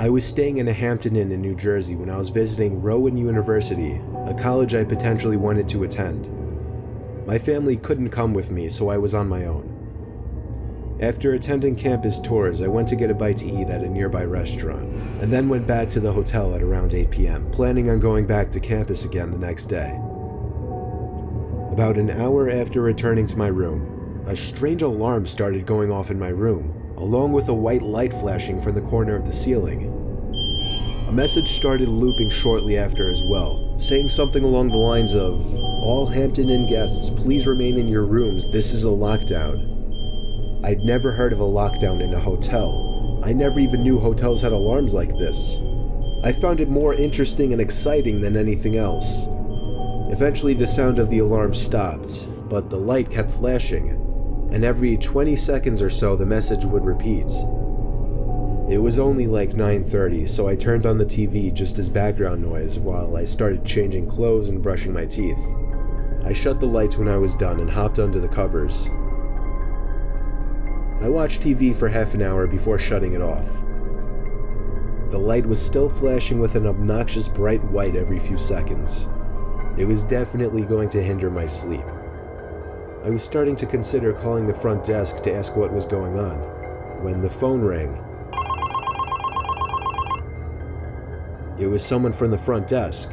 I was staying in a Hampton Inn in New Jersey when I was visiting Rowan University, a college I potentially wanted to attend. My family couldn't come with me, so I was on my own. After attending campus tours, I went to get a bite to eat at a nearby restaurant, and then went back to the hotel at around 8 p.m., planning on going back to campus again the next day. About an hour after returning to my room, a strange alarm started going off in my room, along with a white light flashing from the corner of the ceiling. A message started looping shortly after as well, saying something along the lines of, "All Hampton Inn guests, please remain in your rooms, this is a lockdown." I'd never heard of a lockdown in a hotel. I never even knew hotels had alarms like this. I found it more interesting and exciting than anything else. Eventually the sound of the alarm stopped, but the light kept flashing, and every 20 seconds or so the message would repeat. It was only like 9:30, so I turned on the TV just as background noise while I started changing clothes and brushing my teeth. I shut the lights when I was done and hopped under the covers. I watched TV for half an hour before shutting it off. The light was still flashing with an obnoxious bright white every few seconds. It was definitely going to hinder my sleep. I was starting to consider calling the front desk to ask what was going on, when the phone rang. It was someone from the front desk.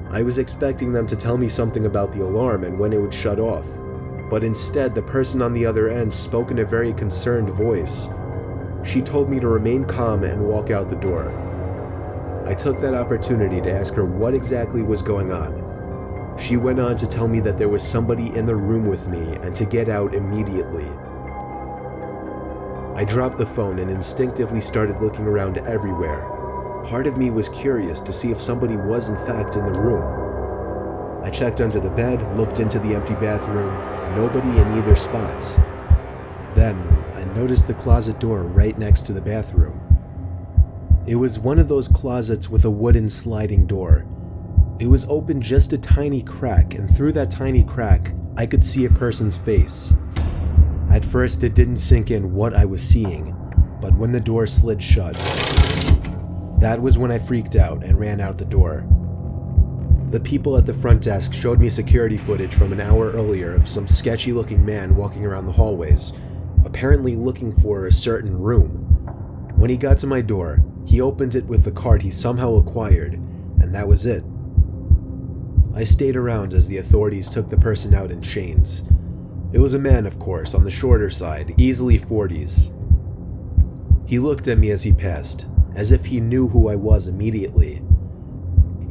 I was expecting them to tell me something about the alarm and when it would shut off, but instead the person on the other end spoke in a very concerned voice. She told me to remain calm and walk out the door. I took that opportunity to ask her what exactly was going on. She went on to tell me that there was somebody in the room with me and to get out immediately. I dropped the phone and instinctively started looking around everywhere. Part of me was curious to see if somebody was in fact in the room. I checked under the bed, looked into the empty bathroom, nobody in either spot. Then, I noticed the closet door right next to the bathroom. It was one of those closets with a wooden sliding door. It was open just a tiny crack, and through that tiny crack, I could see a person's face. At first, it didn't sink in what I was seeing, but when the door slid shut, that was when I freaked out and ran out the door. The people at the front desk showed me security footage from an hour earlier of some sketchy-looking man walking around the hallways, apparently looking for a certain room. When he got to my door, he opened it with the card he somehow acquired, and that was it. I stayed around as the authorities took the person out in chains. It was a man, of course, on the shorter side, easily 40s. He looked at me as he passed, as if he knew who I was immediately.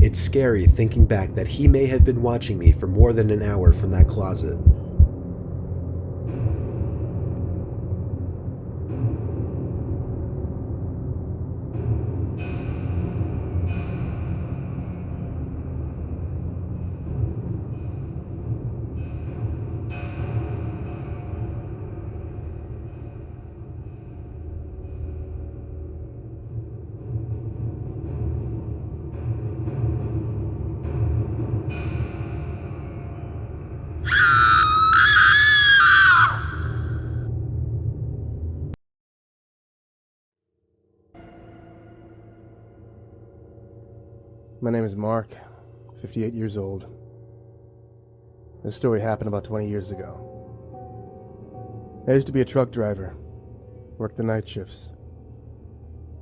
It's scary thinking back that he may have been watching me for more than an hour from that closet. My name is Mark, 58 years old. This story happened about 20 years ago. I used to be a truck driver, worked the night shifts.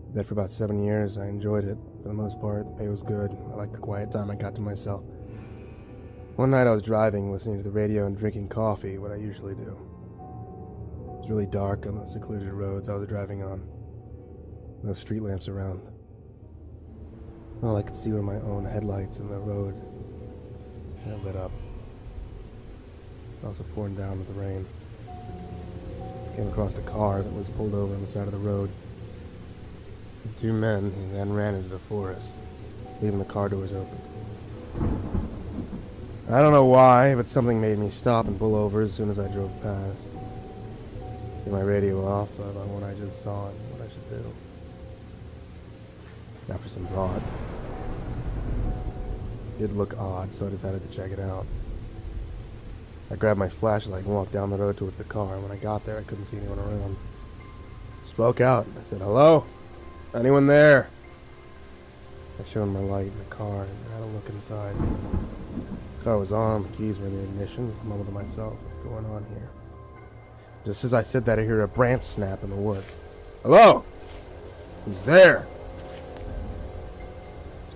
Did that for about 7 years. I enjoyed it for the most part. The pay was good. I liked the quiet time I got to myself. One night I was driving, listening to the radio and drinking coffee, what I usually do. It was really dark on the secluded roads I was driving on. No street lamps around. All I could see were my own headlights in the road, and it lit up. It was also pouring down with the rain. Came across a car that was pulled over on the side of the road. The two men then ran into the forest, leaving the car doors open. I don't know why, but something made me stop and pull over as soon as I drove past. Get my radio off, thought about what I just saw and what I should do. After some thought, it did look odd, so I decided to check it out. I grabbed my flashlight and walked down the road towards the car. When I got there, I couldn't see anyone around. Spoke out. I said, "Hello?" Anyone there? I shone my light in the car and had a look inside. The car was on, the keys were in the ignition. I mumbled to myself, what's going on here? Just as I said that, I hear a branch snap in the woods. Hello? Who's there?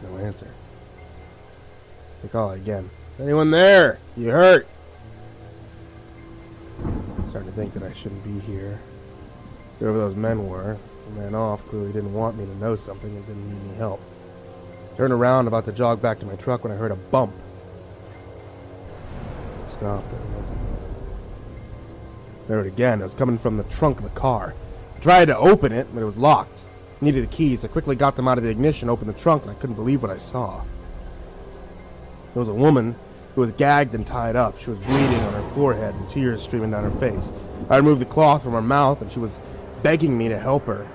There's no answer. I call it again. Anyone there? You hurt? I'm starting to think that I shouldn't be here. Whoever those men were, who ran off, clearly didn't want me to know something and didn't need any help. Turned around, about to jog back to my truck when I heard a bump. I stopped and it wasn't. I heard it again. It was coming from the trunk of the car. I tried to open it, but it was locked. I needed the keys. I quickly got them out of the ignition, opened the trunk, and I couldn't believe what I saw. There was a woman who was gagged and tied up. She was bleeding on her forehead and tears streaming down her face. I removed the cloth from her mouth, and she was begging me to help her.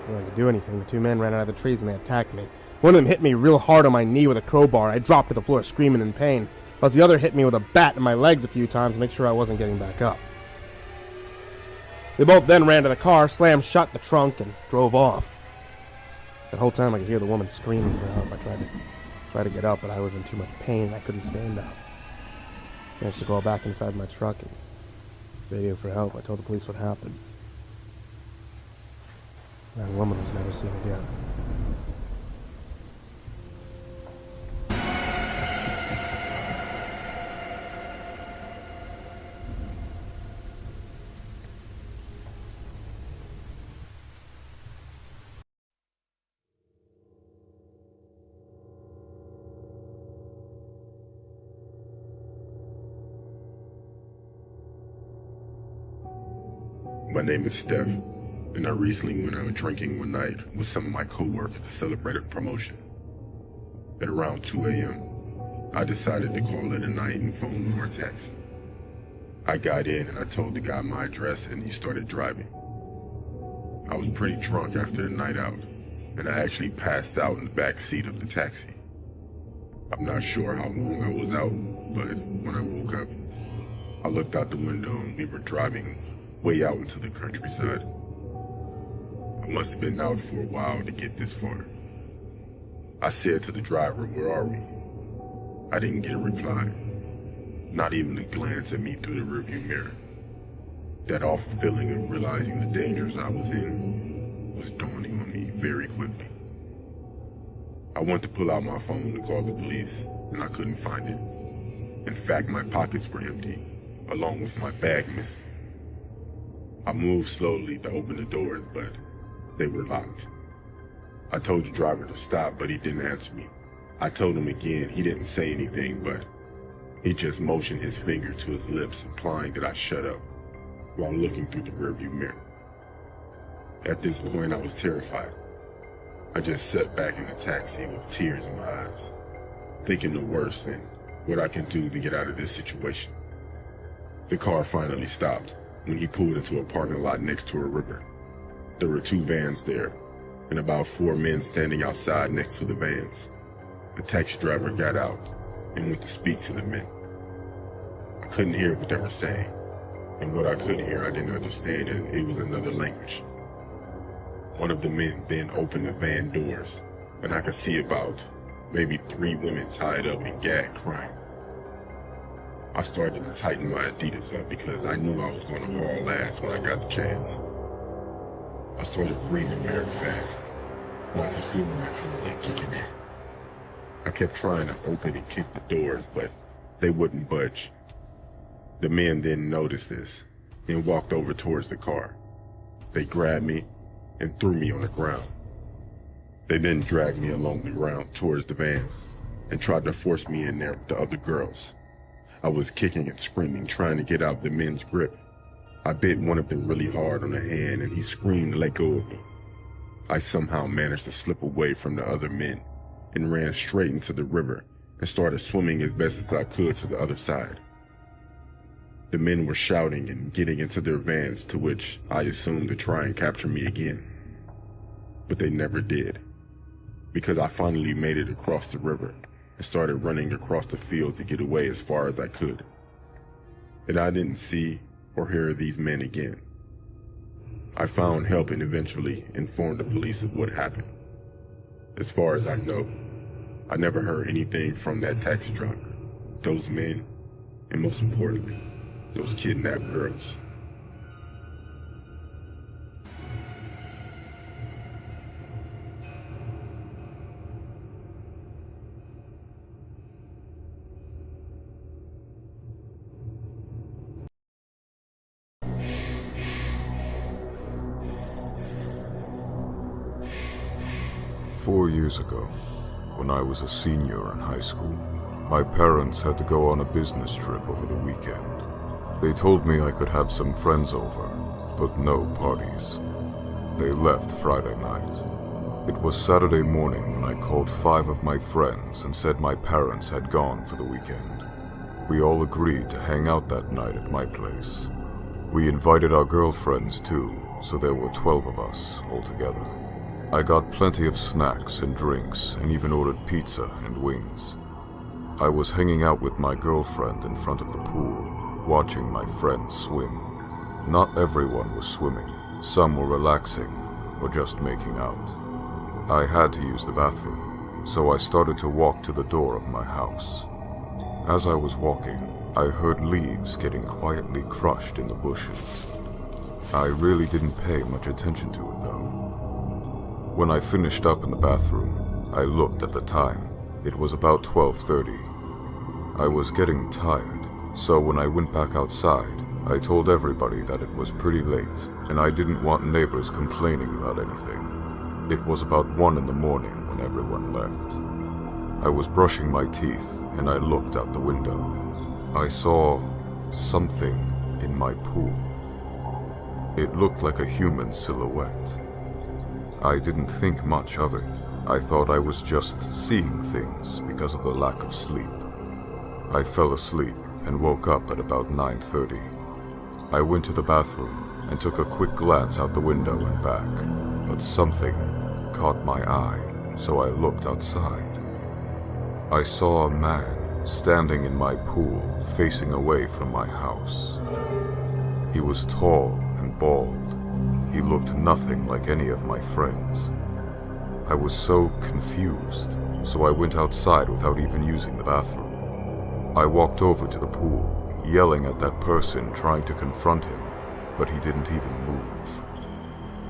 Before I could do anything, the two men ran out of the trees and they attacked me. One of them hit me real hard on my knee with a crowbar. I dropped to the floor screaming in pain, whilst the other hit me with a bat in my legs a few times to make sure I wasn't getting back up. They both then ran to the car, slammed shut the trunk, and drove off. That whole time I could hear the woman screaming for help. I tried to get up, but I was in too much pain and I couldn't stand up. I managed to go back inside my truck and radio for help. I told the police what happened. That woman was never seen again. My name is Steph, and I recently went out drinking one night with some of my co-workers to celebrate a promotion. At around 2 a.m., I decided to call it a night and phone for a taxi. I got in and I told the guy my address and he started driving. I was pretty drunk after the night out, and I actually passed out in the back seat of the taxi. I'm not sure how long I was out, but when I woke up, I looked out the window and we were driving way out into the countryside. I must have been out for a while to get this far. I said to the driver, "Where are we?" I didn't get a reply, not even a glance at me through the rearview mirror. That awful feeling of realizing the dangers I was in was dawning on me very quickly. I went to pull out my phone to call the police, and I couldn't find it. In fact, my pockets were empty, along with my bag missing. I moved slowly to open the doors, but they were locked. I told the driver to stop, but he didn't answer me. I told him again. He didn't say anything, but he just motioned his finger to his lips, implying that I shut up, while looking through the rearview mirror. At this point, I was terrified. I just sat back in the taxi with tears in my eyes, thinking the worst and what I can do to get out of this situation. The car finally stopped when he pulled into a parking lot next to a river. There were 2 vans there, and about 4 men standing outside next to the vans. The taxi driver got out and went to speak to the men. I couldn't hear what they were saying, and what I could hear I didn't understand, as it was another language. One of the men then opened the van doors, and I could see about maybe 3 women tied up and gagged crying. I started to tighten my Adidas up because I knew I was going to haul ass when I got the chance. I started breathing very fast, and I could feel my adrenaline kicking in. I kept trying to open and kick the doors, but they wouldn't budge. The men then noticed this and walked over towards the car. They grabbed me and threw me on the ground. They then dragged me along the ground towards the vans and tried to force me in there with the other girls. I was kicking and screaming, trying to get out of the men's grip. I bit one of them really hard on the hand and he screamed to let go of me. I somehow managed to slip away from the other men and ran straight into the river and started swimming as best as I could to the other side. The men were shouting and getting into their vans, to which I assumed to try and capture me again. But they never did, because I finally made it across the river and started running across the fields to get away as far as I could. And I didn't see or hear these men again. I found help and eventually informed the police of what happened. As far as I know, I never heard anything from that taxi driver, those men, and most importantly, those kidnapped girls. "4 years ago, when I was a senior in high school, my parents had to go on a business trip over the weekend. They told me I could have some friends over, but no parties. They left Friday night. It was Saturday morning when I called 5 of my friends and said my parents had gone for the weekend. We all agreed to hang out that night at my place. We invited our girlfriends too, so there were 12 of us altogether. I got plenty of snacks and drinks and even ordered pizza and wings. I was hanging out with my girlfriend in front of the pool, watching my friends swim. Not everyone was swimming. Some were relaxing or just making out. I had to use the bathroom, so I started to walk to the door of my house. As I was walking, I heard leaves getting quietly crushed in the bushes. I really didn't pay much attention to it though. When I finished up in the bathroom, I looked at the time. It was about 12:30. I was getting tired, so when I went back outside, I told everybody that it was pretty late, and I didn't want neighbors complaining about anything. It was about 1 in the morning when everyone left. I was brushing my teeth, and I looked out the window. I saw something in my pool. It looked like a human silhouette. I didn't think much of it. I thought I was just seeing things because of the lack of sleep. I fell asleep and woke up at about 9:30. I went to the bathroom and took a quick glance out the window and back, but something caught my eye, so I looked outside. I saw a man standing in my pool, facing away from my house. He was tall and bald. He looked nothing like any of my friends. I was so confused, so I went outside without even using the bathroom. I walked over to the pool, yelling at that person, trying to confront him, but he didn't even move.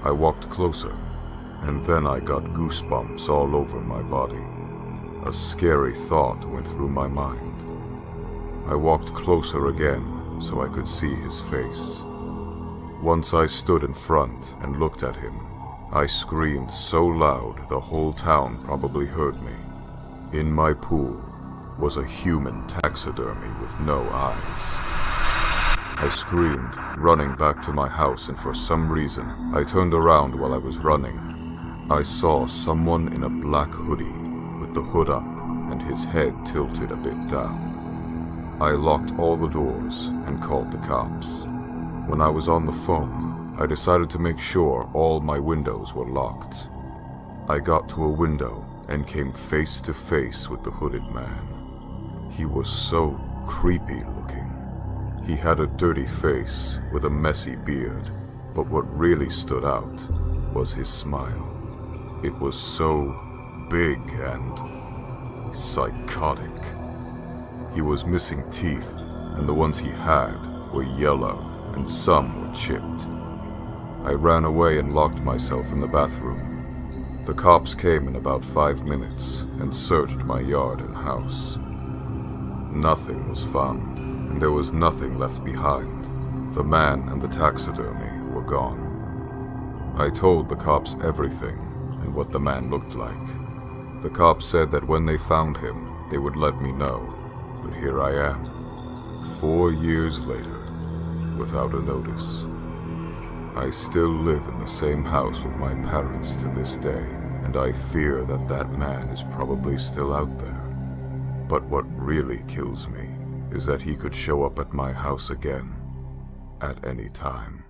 I walked closer, and then I got goosebumps all over my body. A scary thought went through my mind. I walked closer again so I could see his face. Once I stood in front and looked at him, I screamed so loud the whole town probably heard me. In my pool was a human taxidermy with no eyes. I screamed, running back to my house, and for some reason, I turned around while I was running. I saw someone in a black hoodie with the hood up and his head tilted a bit down. I locked all the doors and called the cops. When I was on the phone, I decided to make sure all my windows were locked. I got to a window and came face to face with the hooded man. He was so creepy looking. He had a dirty face with a messy beard, but what really stood out was his smile. It was so big and psychotic. He was missing teeth, and the ones he had were yellow and some were chipped. I ran away and locked myself in the bathroom. The cops came in about 5 minutes and searched my yard and house. Nothing was found, and there was nothing left behind. The man and the taxidermy were gone. I told the cops everything and what the man looked like. The cops said that when they found him, they would let me know, but here I am, 4 years later, without a notice. I still live in the same house with my parents to this day, and I fear that that man is probably still out there. But what really kills me is that he could show up at my house again at any time.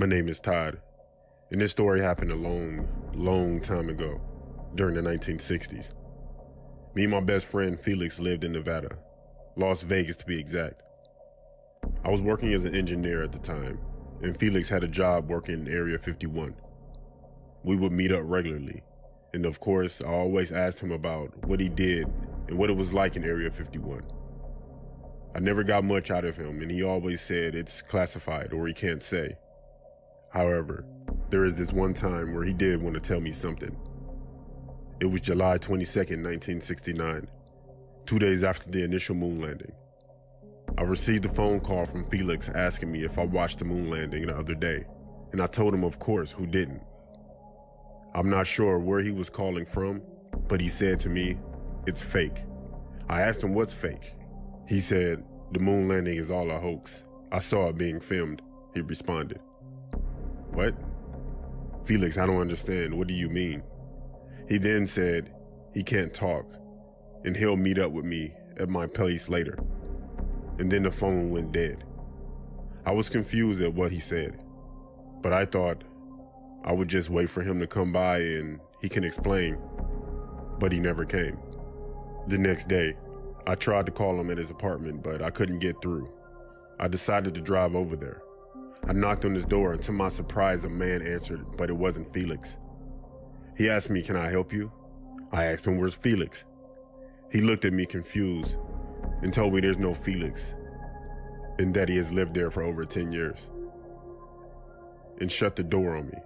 My name is Todd, and this story happened a long time ago, during the 1960s. Me and my best friend Felix lived in Nevada, Las Vegas to be exact. I was working as an engineer at the time, and Felix had a job working in Area 51. We would meet up regularly, and of course, I always asked him about what he did and what it was like in Area 51. I never got much out of him, and he always said it's classified or he can't say. However, there is this one time where he did want to tell me something. It was July 22nd, 1969, 2 days after the initial moon landing. I received a phone call from Felix asking me if I watched the moon landing the other day, and I told him of course, who didn't. I'm not sure where he was calling from, but he said to me, "It's fake." I asked him what's fake. He said, "The moon landing is all a hoax. I saw it being filmed," he responded. What? Felix, I don't understand. What do you mean? He then said he can't talk and he'll meet up with me at my place later. And then the phone went dead. I was confused at what he said, but I thought I would just wait for him to come by and he can explain, but he never came. The next day, I tried to call him at his apartment, but I couldn't get through. I decided to drive over there. I knocked on his door, and to my surprise, a man answered, but it wasn't Felix. He asked me, "Can I help you?" I asked him, "Where's Felix?" He looked at me confused and told me there's no Felix and that he has lived there for over 10 years and shut the door on me.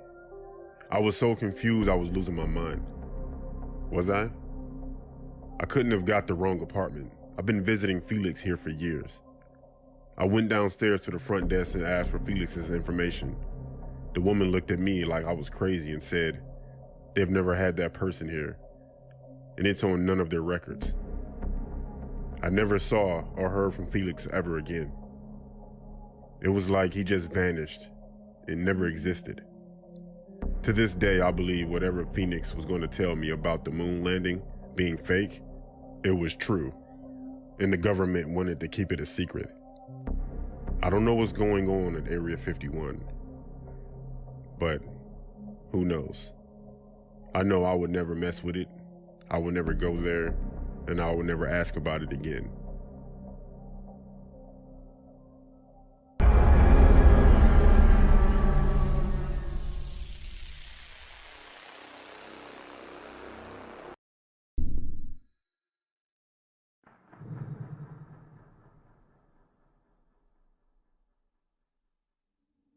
I was so confused I was losing my mind. Was I? I couldn't have got the wrong apartment. I've been visiting Felix here for years. I went downstairs to the front desk and asked for Felix's information. The woman looked at me like I was crazy and said, "They've never had that person here, and it's on none of their records." I never saw or heard from Felix ever again. It was like he just vanished and never existed. To this day, I believe whatever Phoenix was going to tell me about the moon landing being fake, it was true, and the government wanted to keep it a secret. I don't know what's going on at Area 51, but who knows? I know I would never mess with it, I would never go there, and I would never ask about it again.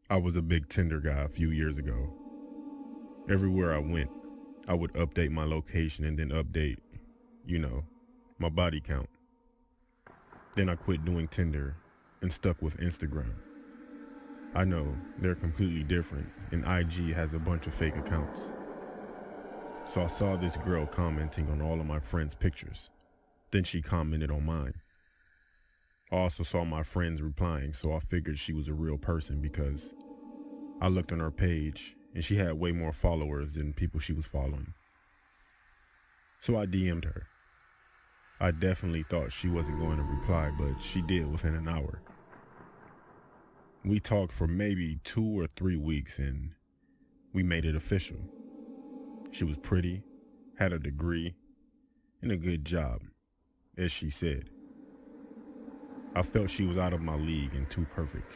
I was a big Tinder guy a few years ago. Everywhere I went, I would update my location and then update, my body count. Then I quit doing Tinder and stuck with Instagram. I know they're completely different, and IG has a bunch of fake accounts. So I saw this girl commenting on all of my friends' pictures. Then she commented on mine. I also saw my friends replying, so I figured she was a real person because I looked on her page and she had way more followers than people she was following. So I DM'd her. I definitely thought she wasn't going to reply, but she did within an hour. We talked for maybe 2 or 3 weeks and we made it official. She was pretty, had a degree, and a good job, as she said. I felt she was out of my league and too perfect.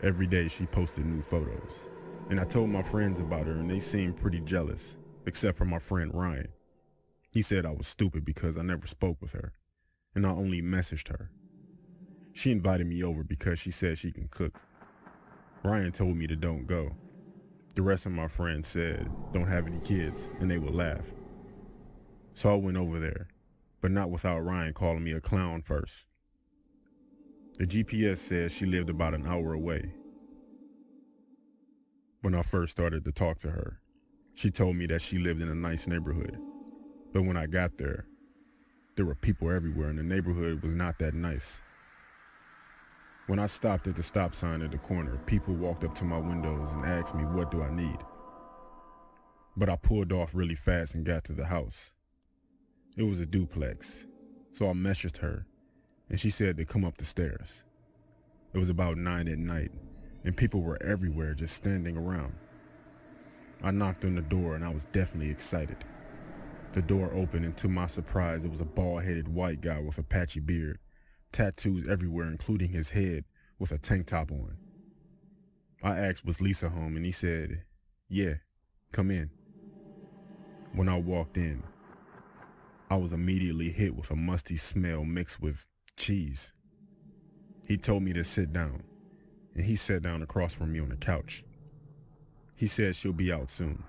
Every day she posted new photos, and I told my friends about her and they seemed pretty jealous, except for my friend Ryan. He said I was stupid because I never spoke with her, and I only messaged her. She invited me over because she said she can cook. Ryan told me to don't go. The rest of my friends said don't have any kids, and they would laugh. So I went over there, but not without Ryan calling me a clown first. The GPS says she lived about an hour away. When I first started to talk to her, she told me that she lived in a nice neighborhood. But when I got there were people everywhere and the neighborhood was not that nice. When I stopped at the stop sign at the corner, people walked up to my windows and asked me what do I need. But I pulled off really fast and got to the house. It was a duplex, so I messaged her and she said to come up the stairs. It was about 9 at night and people were everywhere just standing around. I knocked on the door and I was definitely excited. The door opened and to my surprise, it was a bald-headed white guy with a patchy beard, tattoos everywhere including his head, with a tank top on. I asked, was Lisa home, and he said, yeah, come in. When I walked in, I was immediately hit with a musty smell mixed with cheese. He told me to sit down, and he sat down across from me on the couch. He said she'll be out soon.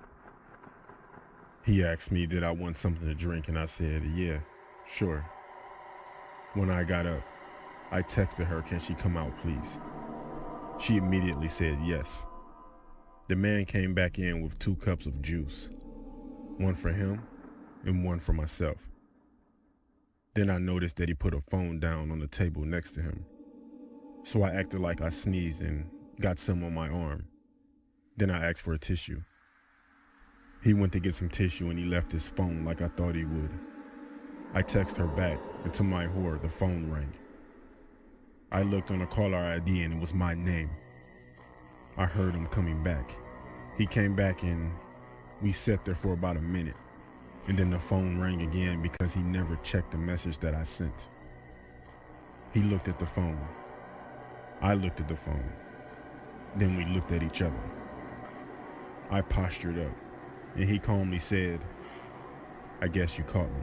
He asked me did I want something to drink, and I said, yeah, sure. When I got up, I texted her, can she come out please? She immediately said yes. The man came back in with 2 cups of juice, one for him and one for myself. Then I noticed that he put a phone down on the table next to him. So I acted like I sneezed and got some on my arm. Then I asked for a tissue. He went to get some tissue and he left his phone like I thought he would. I texted her back, and to my horror, the phone rang. I looked on the caller ID and it was my name. I heard him coming back. He came back and we sat there for about a minute, and then the phone rang again because he never checked the message that I sent. He looked at the phone. I looked at the phone. Then we looked at each other. I postured up, and he calmly said, I guess you caught me.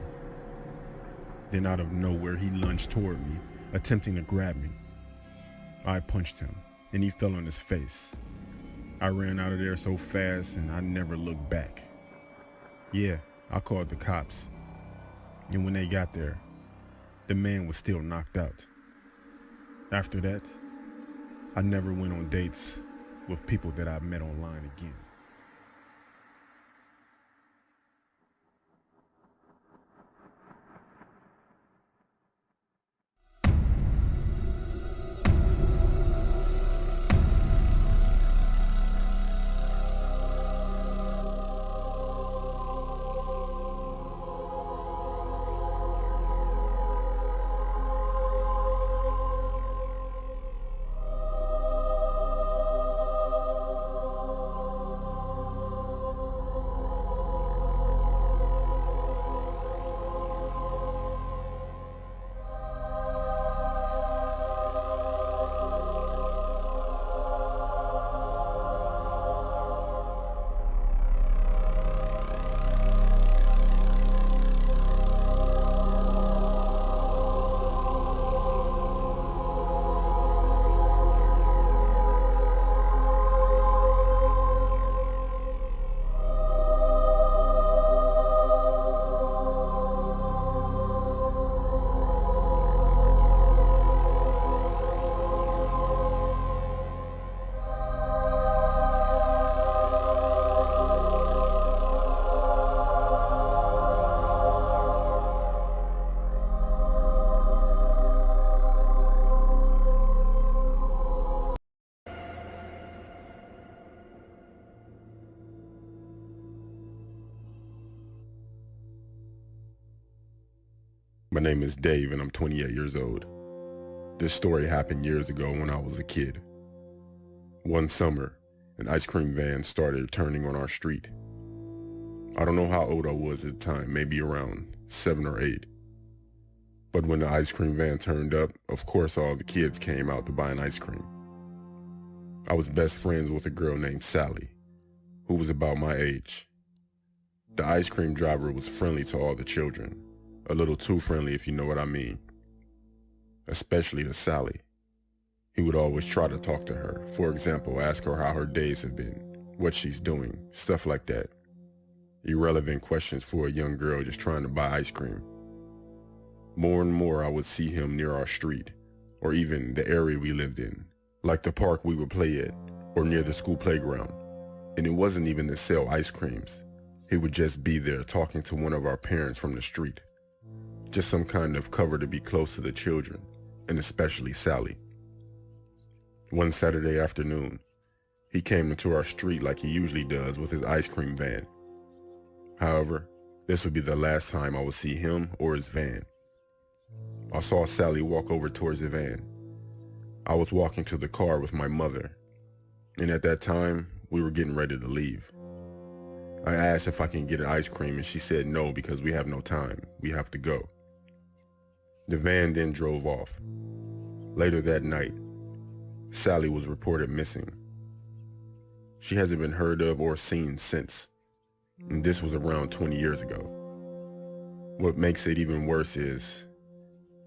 Then out of nowhere, he lunged toward me, attempting to grab me. I punched him, and he fell on his face. I ran out of there so fast, and I never looked back. Yeah, I called the cops. And when they got there, the man was still knocked out. After that, I never went on dates with people that I met online again. My name is Dave and I'm 28 years old. This story happened years ago when I was a kid. One summer, an ice cream van started turning on our street. I don't know how old I was at the time, maybe around 7 or 8. But when the ice cream van turned up, of course all the kids came out to buy an ice cream. I was best friends with a girl named Sally, who was about my age. The ice cream driver was friendly to all the children. A little too friendly, if you know what I mean. Especially to Sally. He would always try to talk to her. For example, ask her how her days have been, what she's doing, stuff like that. Irrelevant questions for a young girl just trying to buy ice cream. More and more I would see him near our street, or even the area we lived in, like the park we would play at, or near the school playground. And it wasn't even to sell ice creams. He would just be there talking to one of our parents from the street. Just some kind of cover to be close to the children, and especially Sally. One Saturday afternoon, he came into our street like he usually does with his ice cream van. However, this would be the last time I would see him or his van. I saw Sally walk over towards the van. I was walking to the car with my mother. And at that time, we were getting ready to leave. I asked if I can get an ice cream, and she said no because we have no time. We have to go. The van then drove off. Later that night, Sally was reported missing. She hasn't been heard of or seen since, and this was around 20 years ago. What makes it even worse is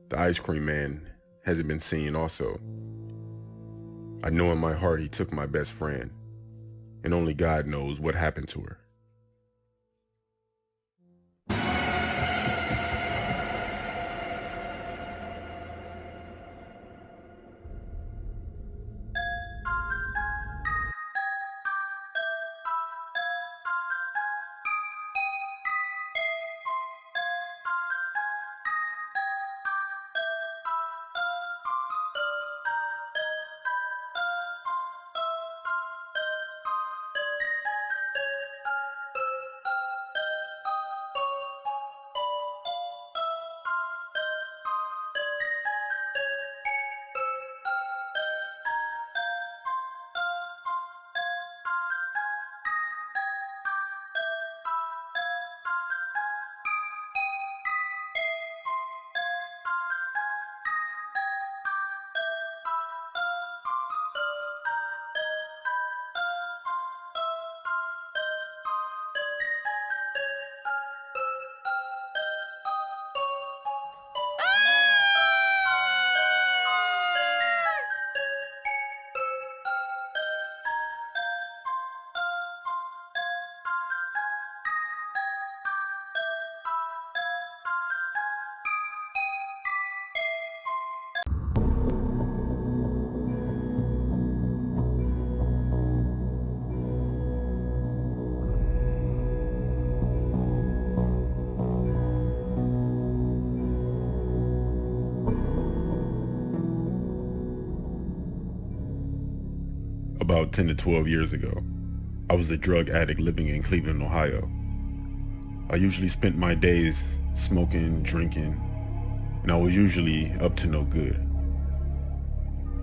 the ice cream man hasn't been seen also. I know in my heart he took my best friend, and only God knows what happened to her. About 10 to 12 years ago, I was a drug addict living in Cleveland, Ohio. I usually spent my days smoking, drinking, and I was usually up to no good.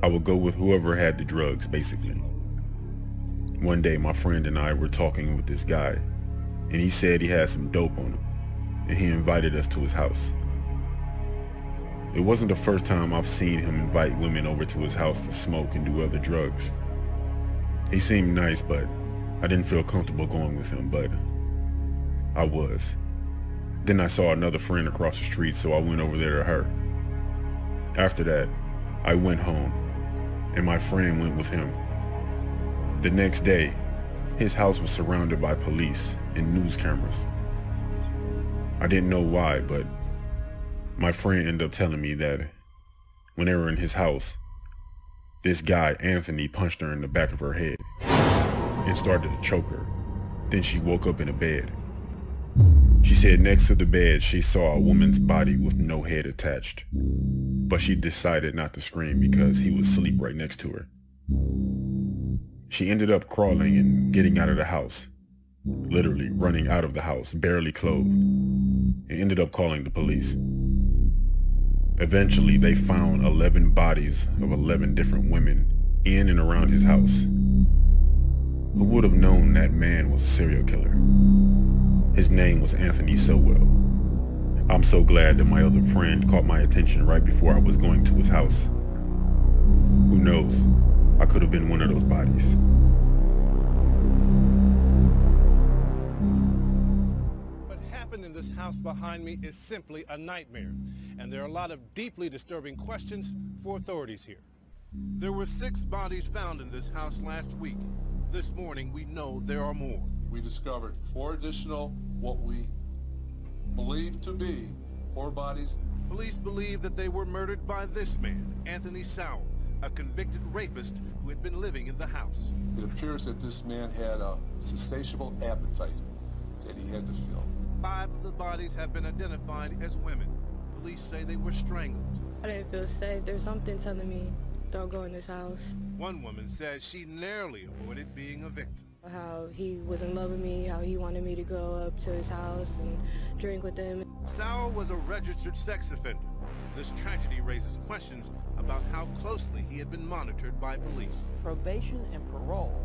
I would go with whoever had the drugs, basically. One day, my friend and I were talking with this guy, and he said he had some dope on him, and he invited us to his house. It wasn't the first time I've seen him invite women over to his house to smoke and do other drugs. He seemed nice, but I didn't feel comfortable going with him, but I was. Then I saw another friend across the street, so I went over there to her. After that, I went home, and my friend went with him. The next day, his house was surrounded by police and news cameras. I didn't know why, but my friend ended up telling me that when they were in his house, this guy, Anthony, punched her in the back of her head and started to choke her. Then she woke up in a bed. She said next to the bed she saw a woman's body with no head attached, but she decided not to scream because he was asleep right next to her. She ended up crawling and getting out of the house, literally running out of the house, barely clothed, and ended up calling the police. Eventually, they found 11 bodies of 11 different women in and around his house. Who would have known that man was a serial killer? His name was Anthony Sowell. I'm so glad that my other friend caught my attention right before I was going to his house. Who knows? I could have been one of those bodies. In this house behind me is simply a nightmare, and there are a lot of deeply disturbing questions for authorities here. There were 6 bodies found in this house last week. This morning we know there are more. We discovered 4 additional, what we believe to be 4 bodies. Police believe that they were murdered by this man, Anthony Sowell, a convicted rapist who had been living in the house. It appears that this man had a insatiable appetite that he had to fill. 5 of the bodies have been identified as women. Police say they were strangled. I didn't feel safe. There's something telling me don't go in this house. One woman says she narrowly avoided being a victim. How he was in love with me, how he wanted me to go up to his house and drink with him. Sowell was a registered sex offender. This tragedy raises questions about how closely he had been monitored by police. Probation and parole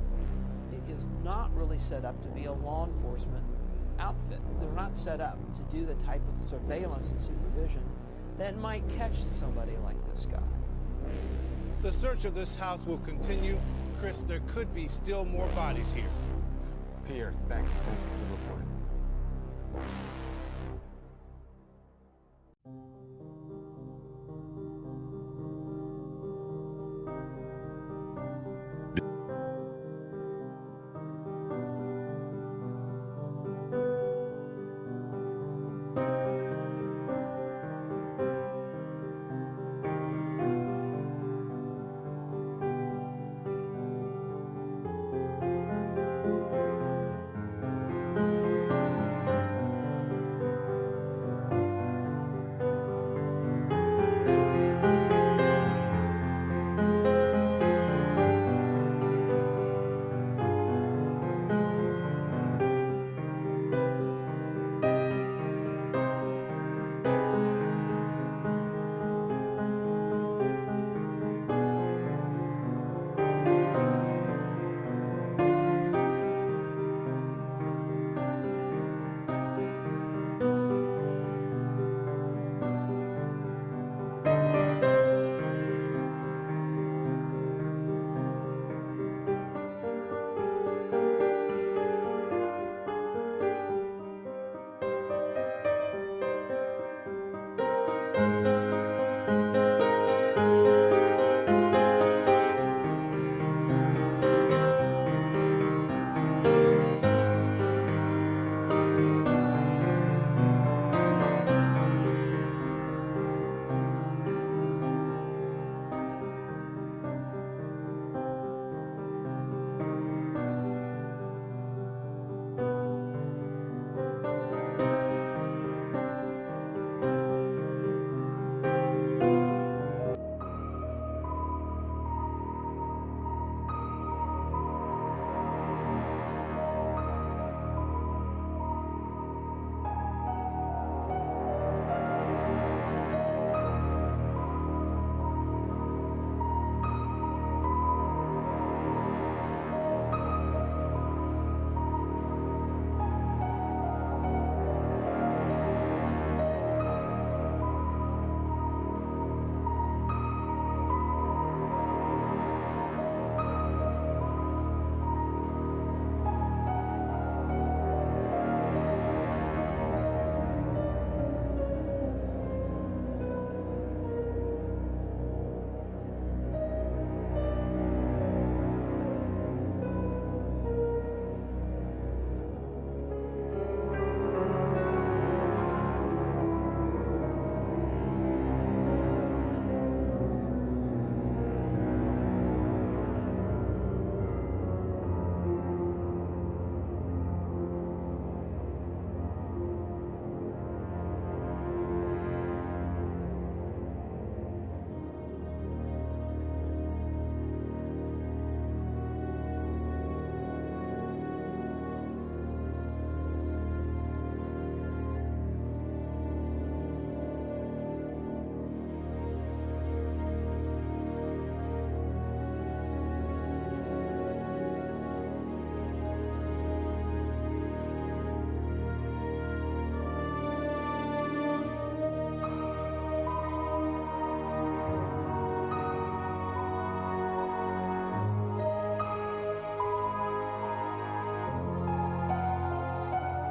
is not really set up to be a law enforcement outfit. They're not set up to do the type of surveillance and supervision that might catch somebody like this guy. The search of this house will continue. Chris, there could be still more bodies here. Pierre, thank you. Thank you for the report.